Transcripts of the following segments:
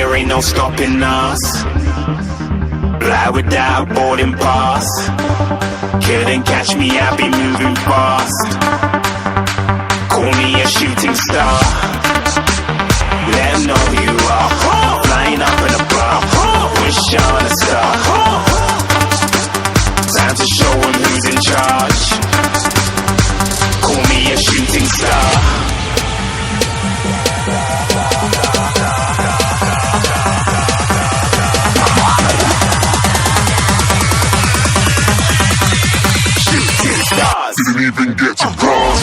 there ain't no stopping us. Fly without boarding pass. Couldn't catch me, I be moving fast. Call me a shooting star. Let 'em know who you are. Flying up in a bar. Wish on a star. Time to show 'em who's in charge. Call me a shooting star. Shooting stars. Didn't even get to cross.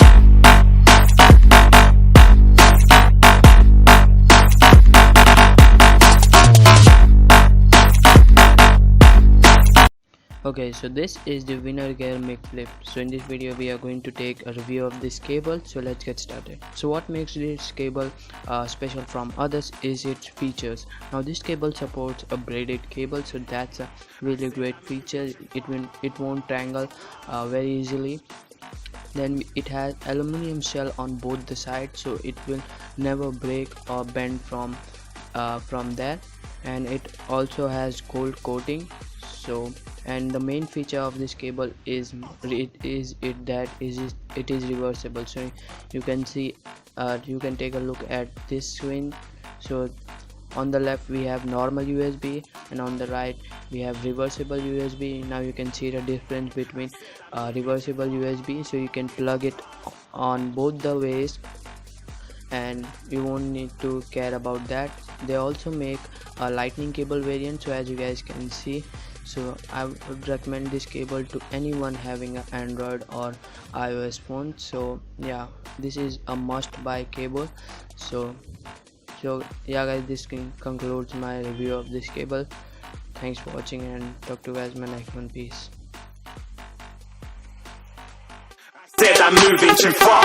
Okay, so this is the Winnergear Micflip. So in this video we are going to take a review of this cable. So let's get started. So what makes this cable special from others is its features. Now this cable supports a braided cable, so that's a really great feature. It won't tangle very easily. Then it has aluminum shell on both the sides, so it will never break or bend from there. And it also has gold coating. So, and the main feature of this cable is it is reversible. So you can see, you can take a look at this screen. So on the left we have normal USB, and on the right we have reversible USB. Now you can see the difference between reversible USB, so you can plug it on both the ways and you won't need to care about that. They also make a lightning cable variant, so as you guys can see. So I would recommend this cable to anyone having an Android or iOS phone. So yeah, this is a must buy cable. So yeah guys, this concludes my review of this cable. Thanks for watching, and talk to you guys in my next one. Peace. Said I'm moving too far.